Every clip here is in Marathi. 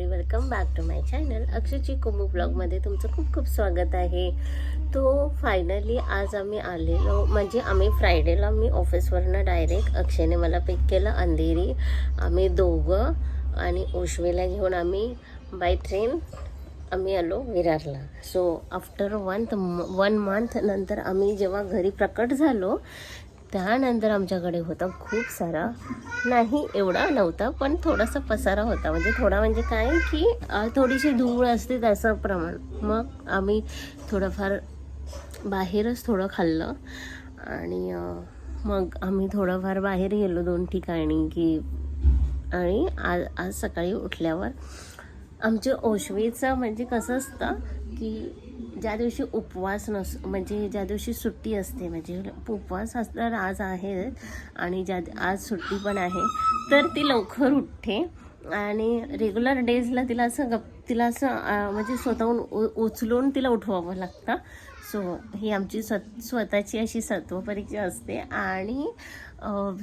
Welcome back to my channel अक्षयची कुमू ब्लॉगमध्ये तुमचं खूप खूप स्वागत आहे. तो फायनली आज आम्ही आलेलो, म्हणजे आम्ही फ्रायडेला मी ऑफिसवरनं डायरेक्ट अक्षयने मला पिक केलं अंधेरी. आम्ही दोघं आणि उश्वेला घेऊन आम्ही बाय ट्रेन आम्ही आलो विरारला. सो आफ्टर वन मंथ नंतर आम्ही जेव्हा घरी प्रकट झालो त्यानंतर आमच्याकडे होता खूप सारा, नाही एवढा नव्हता पण थोडासा पसारा होता. म्हणजे थोडा म्हणजे काय की थोडीशी धूळ असते त्याचं प्रमाण. मग आम्ही थोडंफार बाहेरच थोडं खाल्लं आणि मग आम्ही थोडंफार बाहेर गेलो 2 ठिकाणी की. आणि आज सकाळी उठल्यावर आमच्या ओशवेचं म्हणजे कसं असतं की ज्या दिवशी उपवास म्हणजे ज्या दिवशी सुट्टी असते, म्हणजे उपवास असणार आज आहे आणि आज सुट्टी पण आहे, तर ती लवकर उठते. आणि रेग्युलर डेजला तिला असं म्हणजे स्वतःहून उचलून तिला उठवावं लागतं. सो ही आमची स्वतःची अशी सत्वपरीक्षा असते. आणि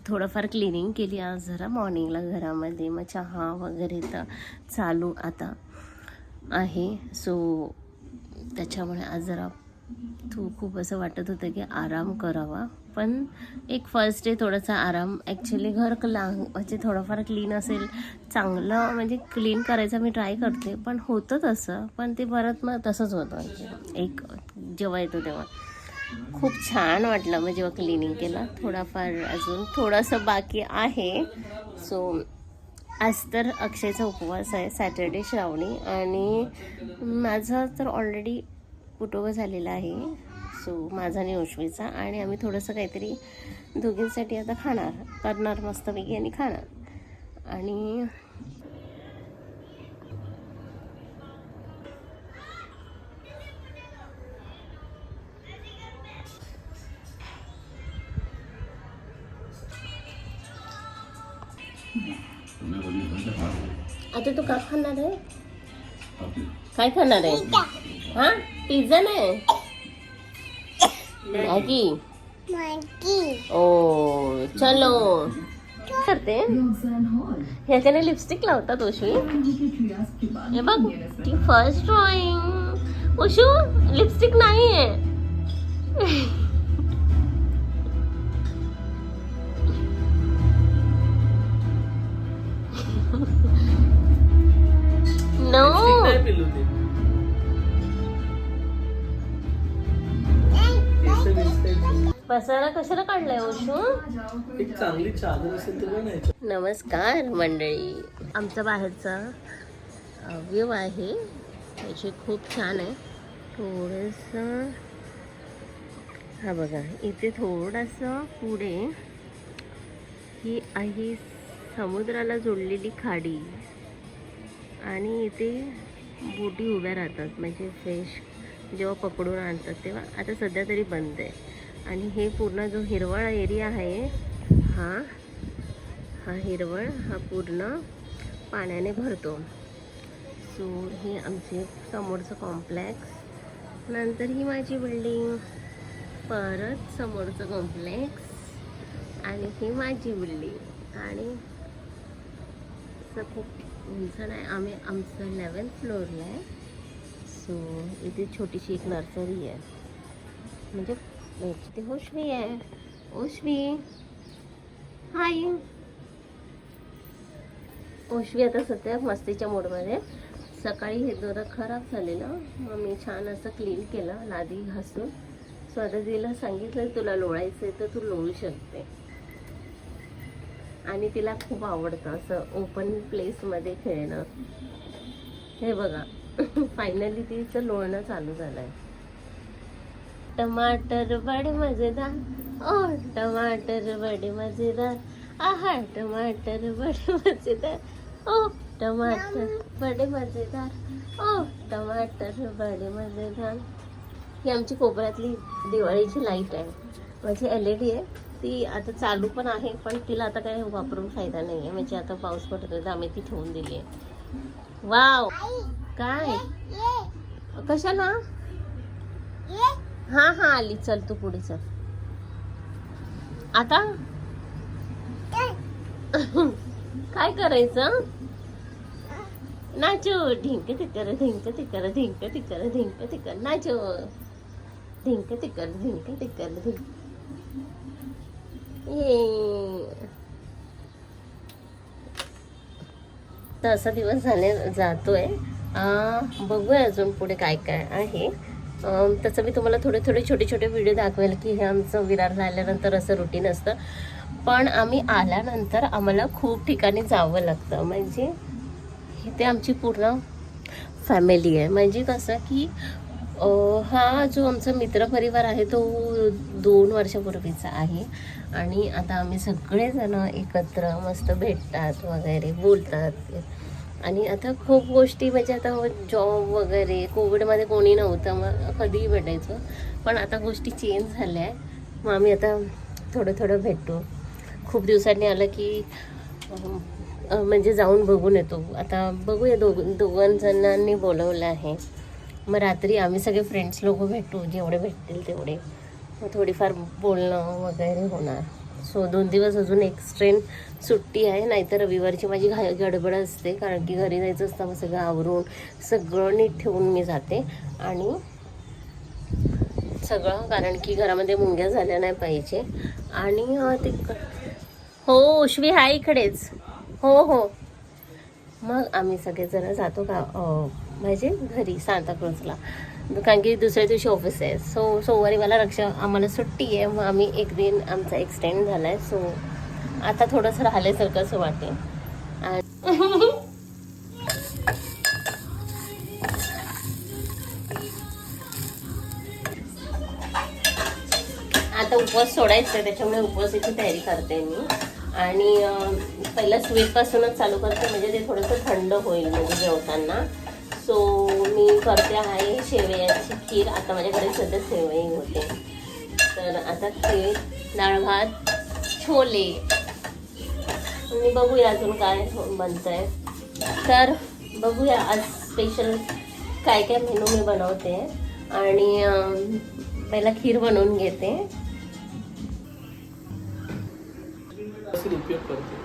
थोडंफार क्लिनिंग केली आज जरा मॉर्निंगला घरामध्ये. मग चहा वगैरे तर चालू आता आहे. सो त्याच्यामुळे आज जरा खूप असं वाटत होतं की आराम करावा. पण एक फर्स्ट डे थोडासा आराम. ॲक्च्युली घर म्हणजे थोडंफार क्लीन असेल चांगलं, म्हणजे क्लीन करायचं मी ट्राय करते पण होतं तसं, पण ते परत मग तसंच होतं. एक जेव्हा येतो तेव्हा खूप छान वाटलं मग जेव्हा क्लिनिंग केलं. थोडाफार अजून थोडंसं बाकी आहे. सो आज तर अक्षयचा उपवास आहे, सॅटर्डे श्रावणी, आणि माझा तर ऑलरेडी कुटुंब झालेला आहे. सो माझा आणि उश्वीचा, आणि आम्ही थोडंसं काहीतरी दोघींसाठी आता करणार मस्तपैकी आणि खाणार. आणि आता तू का खाणार आहे? काय खाणार आहे? हा, पिझ्झा नाही, मॅगी. ओ चलो करते. ह्याच्याने लिपस्टिक लावतात उशू. हे बघ ती फर्स्ट ड्रॉइंग. उशू लिपस्टिक नाही आहे. नो पसारा कशाला काढलाय उशू? एक चांगली चादर असेल तर नाही. नमस्कार मंडळी, आमचा बाहेरचा व्ह्यू आहे, त्याचे खूप छान आहे. थोडंसं हा बघा, इथे थोडंसं पुढे ही आहे समुद्राला जोडलेली खाडी, आणि इथे बोटी उभ्या राहतात, म्हणजे फिश जेव्हा पकडून आणतात तेव्हा. आता सध्या तरी बंद आहे. आणि हे पूर्ण जो हिरवळ एरिया आहे हा हिरवळ हा पूर्ण पाण्याने भरतो. सो हे आमचे समोरचं कॉम्प्लेक्स, नंतर ही माझी बिल्डिंग, परत समोरचं कॉम्प्लेक्स, आणि ही माझी बिल्डिंग. आणि असं खूप उंच नाही, आमचं 11th फ्लोअरला आहे. सो इथे छोटीशी एक नर्सरी आहे, म्हणजे ते उश्वी आहे. उश्वी हाय. उश्वी आता सध्या मस्तीच्या मूडमध्ये. सकाळी हे दोरं खराब झालेलं, मग मी छान असं क्लीन केलं लादी घासून. स्वतःला सांगितलं तुला लोळायचं तर तू लोळू शकते. आणि तिला खूप आवडतं असं ओपन प्लेसमध्ये खेळणं. हे बघा फायनली तिचं लोळणं चालू झालंय. टमाटर बडे मजेदार, ओ टमाटर बडे मजेदार, आहा टमाटर बडे मजेदार, ओ टमाटर बडे मजेदार, ओ टमाटर बडे मजेदार. ही आमची कोपऱ्यातली दिवाळीची लाईट आहे, माझी LED आहे. ती आता चालू पण आहे, पण तिला आता काही वापरून फायदा नाही आहे, म्हणजे आता पाऊस पडतो तर आम्ही ती ठेवून दिली आहे. वाव काय कशाला? हा हा आली, चल तू पुढे चल. आता काय करायचं? नाचो, ढिंक तिकर ढिंक तिकर ढिंक तिकर ढिंक तिकर नाचो, ढिंक तिकर ढिंक तिकर ढिंक. ये तर असा दिवस जातोय. बघूया अजून पुढे काय काय आहे. तसं मी तुम्हाला थोडे थोडे छोटे छोटे व्हिडिओ दाखवेल की हे आमचं विरारला आल्यानंतर असं रुटीन असतं. पण आम्ही आल्यानंतर आम्हाला खूप ठिकाणी जावं लागतं. म्हणजे इथे आमची पूर्ण फॅमिली आहे. म्हणजे कसं की हा जो आमचा मित्रपरिवार आहे तो 2 वर्षापूर्वीचा आहे. आणि आता आम्ही सगळेजण एकत्र मस्त भेटतात वगैरे बोलतात. आणि आता खूप गोष्टी म्हणजे आता जॉब वगैरे कोविडमध्ये कोणी नव्हतं, मग कधीही भेटायचं. पण आता गोष्टी चेंज झाल्या आहे. मग आम्ही आता थोडं थोडं भेटतो. खूप दिवसांनी आलं की म्हणजे जाऊन बघून येतो. आता बघूया, दोघं जणांनी बोलवलं आहे. मग रात्री आम्ही सगळे फ्रेंड्स लोक भेटू, जेवढे भेटतील तेवढे. मग थोडीफार बोलणं वगैरे होणार. सो 2 दिवस अजून एक्स्ट्रेन सुट्टी आहे. नाहीतर रविवारची माझी गडबड असते, कारण की घरी जायचं असतं. मग सगळं आवरून सगळं नीट ठेवून मी जाते. आणि सगळं, कारण की घरामध्ये मुंग्या झाल्या नाही पाहिजे. आणि ते हो उशवी हाय इकडेच. हो हो. मग आम्ही सगळेजण जातो म्हणजे घरी सांताक्रूजला, कारण की दुसऱ्या दिवशी ऑफिस आहे. सो सोमवारी मला आम्हाला सुट्टी आहे. मग आम्ही एक दिन आमचा एक्सटेंड झाला आहे. सो आता थोडंसं राहिल्यासारखं असं वाटेल. आता उपवास सोडायचा आहे, त्याच्यामुळे उपवासाची तयारी करते मी. आणि पहिला स्वीटपासूनच चालू करते, म्हणजे ते थोडंसं थंड होईल म्हणजे जेवताना. सो मी करते आहे शेवयाची खीर. आता माझ्याकडे सध्या शेवई होते. तर आता खीर, डाळ भात, छोले. मी बघूया अजून काय बनतंय. तर बघूया आज स्पेशल काय काय मेनू मी बनवते. आणि पहिला खीर बनवून घेते. उपयोग करते.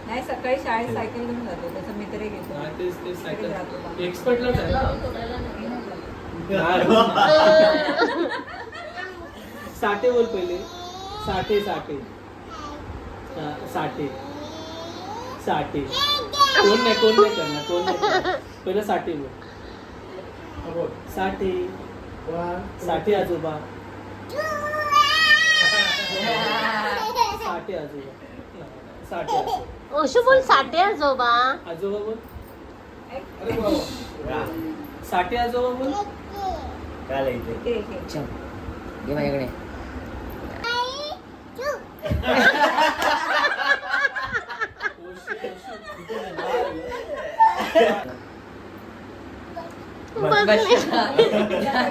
नाही, सकाळी शाळेत सायकल घेऊन जातो, त्याचा मित्र घेतो. ते सायकल एक्सपर्टलाच आहे ना. साठे बोल पहिले. साठे साठे साठे साठे. कोण नाही करणार, कोण नाही करणार. पहिलं साठे बोल. साठे साठे आजोबा. साठे आजोबा. साठे आजोबा. ओशू बोल साठे आजोबा. आजोबा बोल. साठे आजोबा बोल. काय लिहायचंय? घे माझ्याकडे.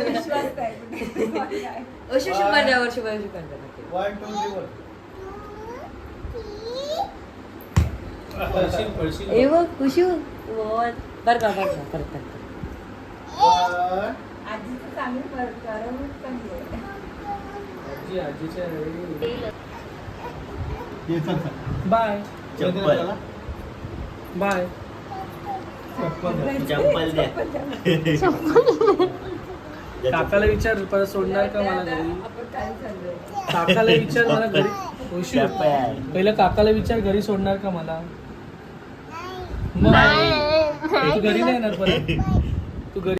विश्वास काय वर्षी खुशी बर का परत आजीचं चांगली आजीच्या बाय. बाय. चप्पल द्या. काकाला विचार परत सोडणार का मला घरी. काकाला विचार मला घरी. पहिलं काकाला विचार घरी सोडणार का मला. मग तू घरी नाही येणार परत.